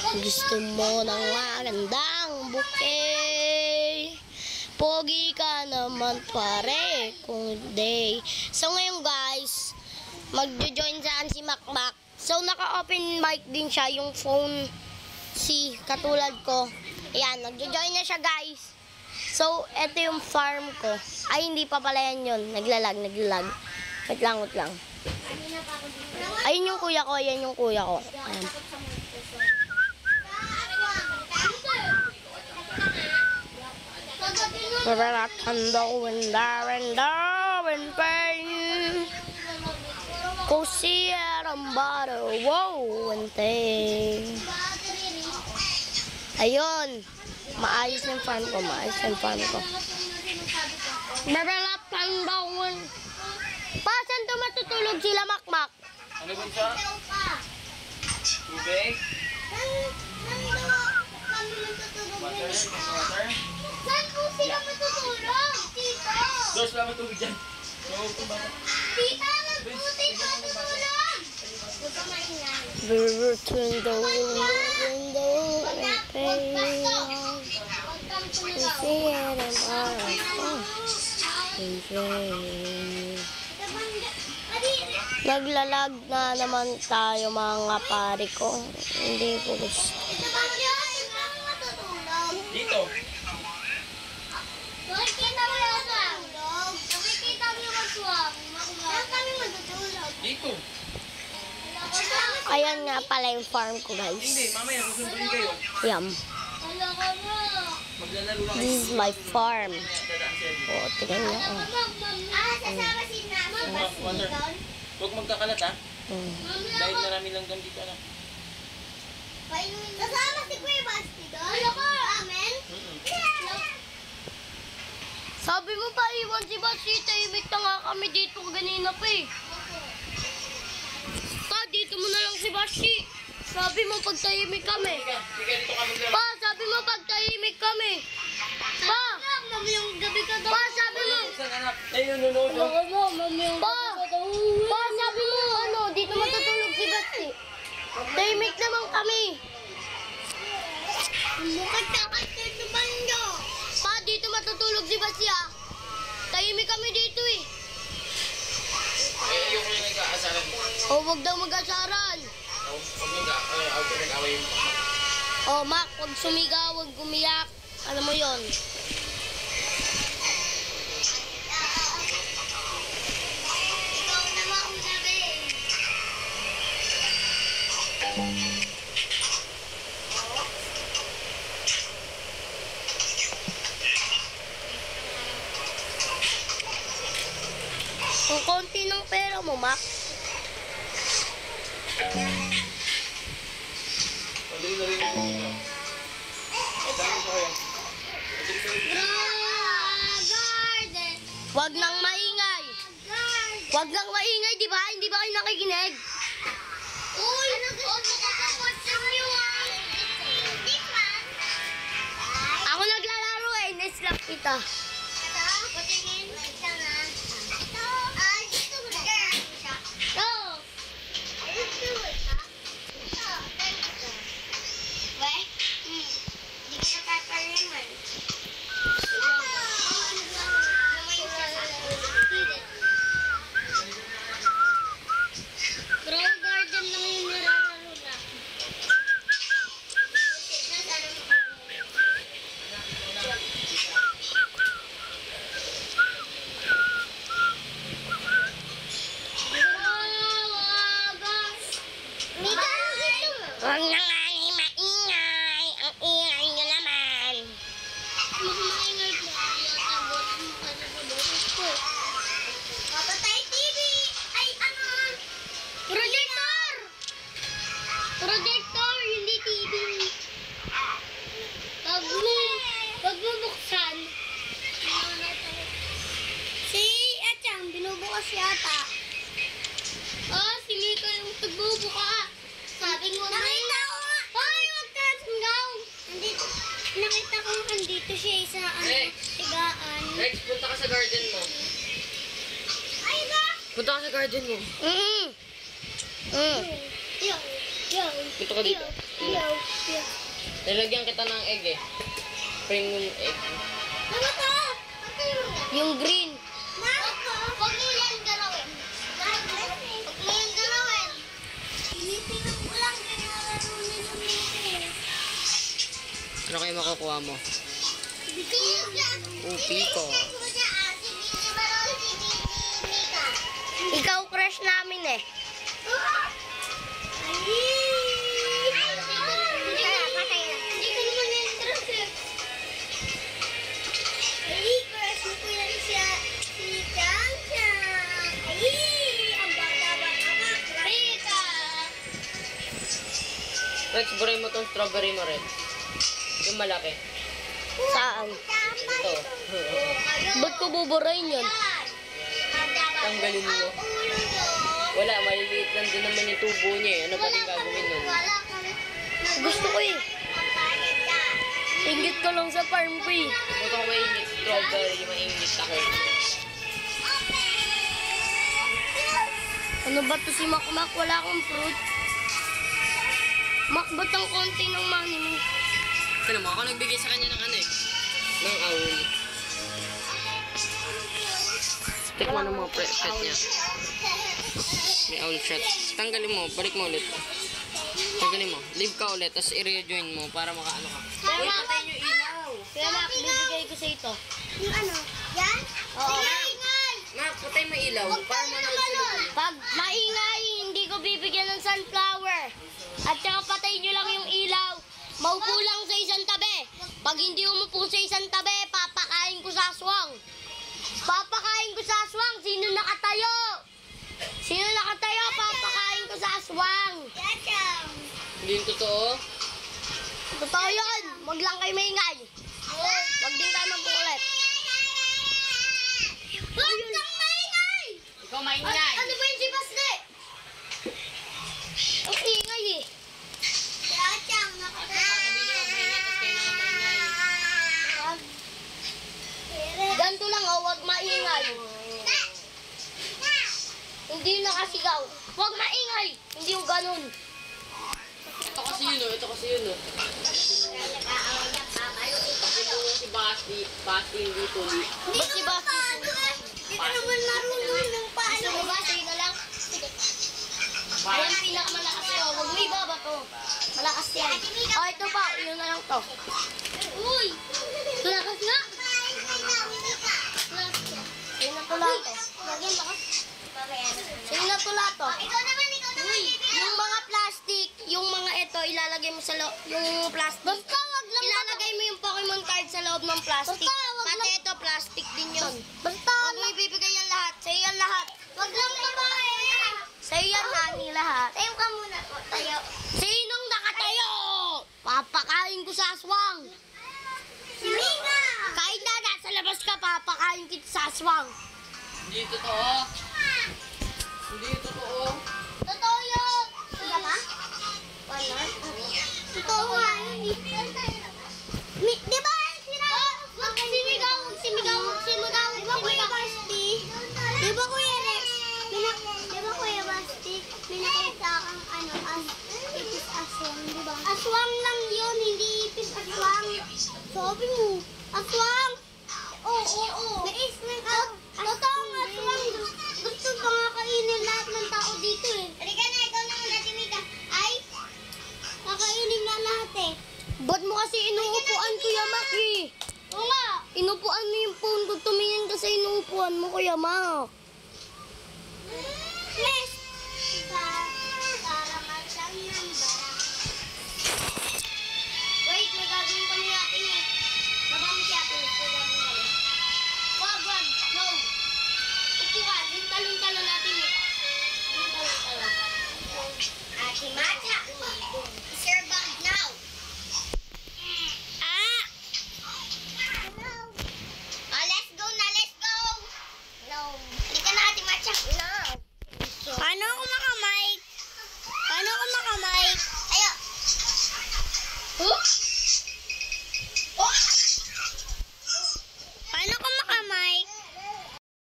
Gusto mo ng magandang bouquet, pogi ka naman pare kung hindi. So ngayon guys, magjo-join saan si Makmak. So naka-open mic din siya, yung phone si katulad ko. Ayan, nagjo-join na siya guys. So eto yung farm ko. Ay hindi pa pala yan yun, naglalag. Wait lang. Ayun yung kuya ko, ayan yung kuya ko. Ayan. and pain. Kusirang baro, wow, and thing. Ayun. Maayos yung farm ko, Pa, saan to matutulog sila, Makmak? Ano ba siya? Tubig? Water? Saan po sila matutulog? Tito! Dos lang matubig dyan. Tita, magputi ka matutulog! Huwag ka maingay. Between the window and pain. Naglalag na naman tayo mga pare ko. Hindi ko gusto. Dito. Nakikita mo yung matulog. Nakikita mo yung maswang. Saan kami matutulog? Dito. Ayan nga pala yung farm ko guys. Hindi, mamaya susunduin kayo. Yum. Wala ka na. Maglalaro lang This is my farm. Dadaan siya dito. O, tingnan nyo. Sasama si Mama. Water. Huwag magkakalat ha. Mm. Dahil marami lang dyan dito na. Sasama si Kuya Basti doon? Ano ka? Amen? Sabi mo pa iwan si Basti. Tahimik na nga kami dito kanina pa eh. Pa, dito mo na lang si Basti. Sabi mo pagtahimik kami. Sige, dito kami lang. Pa, sabi mo pagtahimik kami. Pa, Mami, yung gabi ka daw. pa, sabi mo. Isang anak. Ayun, nunood. Pa, sabi mo ano, dito matutulog si Basti. Tahimik naman kami. Mukha kakasir sa bando. Pa, dito matutulog si Basti ah. Tahimik kami dito eh. Ay, ayoko yung nag-aasaran. O, wag daw mag-asaran. Huwag nag-away yung O, Mac, wag sumigaw, wag gumiyak. Alam mo yon. Ikaw na mauna, babe. Ang konti ng pera mo, Mac. Madali na rin yung dami ko kayo. Garden. Wag nang maingay. Garden. Wag nang maingay, di ba? Hindi ba kayo nakikinig? Uy, ano gusto mo kakapotsin niyo ah? This one? Ako naglalaro eh. Neslap kita. Ito? Patingin. Ito na. Ito. Ah, dito mo na. Siya. Go! Dito mo siya. Ito. Dito. We? Hindi kita papariman. Grow garden lang yung nilalaro na. Huwag na nga ni maingay. Ang ingay nyo naman. Kapatay TV! Ay, ano? Projector! Projector, hindi TV. Pag mo buksan. Si Echang, binubukas yata. Oh, si Mika yung pagbubuka. Sabi mo na. Nakita ko nga. Hoy, huwag ka sumigaw. Andito, nakita ko andito siya sa tigaan. Rex, punta ka sa garden mo. Ay ba? Punta ka sa garden mo. Mm. Mm. Yo. Dito ka dito. Ilaw. Nilagyan kita ng egg eh. Premium egg. Ano to? Yung green. Huwag mo yan galawin. Huwag mo yan galawin. Tinitingnan ko lang kaya marunong umitin. Ano kayo makukuha mo? Upi ko. Ikaw crush namin eh. Rex, buray mo tong strawberry mo, Rex. Yung malaki. Saan? Ito. Ba't ko buburayin yun? Tanggalin mo. Wala, maliliit lang din naman yung tubo niya eh. Ano pa rin gagawin nun? Gusto ko eh. Ingit ko lang sa farm ko eh. Buto ko mainit strawberry, mainit ako. Ano ba to si Makmak? Wala akong fruit. Mak, ba't ang konti ng money mo? Tignan mo, ako nagbigay sa kanya ng ano eh. Ng owl. Tikman ng mga pet niya. May owl shot. Tanggalin mo, balik mo ulit. Tanggalin mo. Leave ka ulit, tapos i-rejoin mo para makaano ka. Kaya Mak, kaya Mak, bibigay ko sa ito. Yung ano? Yan? Oo. Ingay! Mark, patay mo ilaw. Para manood sila. Pag maingay, hindi ko bibigyan ng sunflower. At saka patayin nyo lang yung ilaw. Maupo lang sa isang tabi. Pag hindi umupo sa isang tabi, papakain ko sa aswang. Papakain ko sa aswang. Sino nakatayo? Sino nakatayo? Papakain ko sa aswang. Yachang! Hindi yung totoo. Totoo yun. Huwag lang kayo maingay. Huwag din tayo magkukulit. Huwag kang maingay! Ikaw maingay. Ano ba yung si Basne? Ang ingay eh. Yachang! Sabi niyo maingay, tapos kayo naman maingay. Ganito lang oh, huwag maingay. Hindi yung nakasigaw. Huwag maingay. Hindi yung ganun. Ito kasi yun oh, ito kasi yun oh. Ito si Basti hindi tuli. Hindi Ba't si Basti? Hindi ka naman marunong ng paano. Gusto mo ba? Sige na lang. Ayan pinakamalakas to. Huwag mo ibaba to. Malakas yan. Oh, ito pa. Yun na lang to. Uy! Malakas nga. Sa'yo na tula to. Lagyan lakas. Sa'yo na tula to. Ikaw naman. Yung mga plastic, yung mga ito, ilalagay mo sa loob, yung plastic. Basta wag lang ilalagay mo yung Pokemon card sa loob ng plastic. Basta wag Pati ito, plastic din yun. Basta Huwag mo ibibigay yan lahat. Sa'yo yan lahat. wag lang babae. Sa'yo yan, Nani, lahat. Tayo ka muna po. Tayo. Sinong nakatayo? Papakain ko sa aswang. Si Mika! Kahit na nasa labas ka, papakain kita sa aswang. Hindi totoo. Hindi totoo. Totoo yun! Totoo ba? Totoo nga yun. Di ba? Huwag simigaw, huwag simigaw, huwag simigaw. Di ba Kuya Basti? Di ba Kuya Rex? Di ba Kuya Basti? May nakita kang ipis aswang, di ba? Aswang lang yun, hindi ipis aswang. Sabi mo, aswang! Oo. Totoo nga aswang. Gusto pa nga kainin lahat ng tao dito eh. Halika na, ikaw na muna, Timika. Ay, kakainin nga lahat eh. Ba't mo kasi inuupuan, Kuya Maki? Oo nga. Inupuan mo yung phone ko, tumingin ka sa inuupuan mo, Kuya Mak.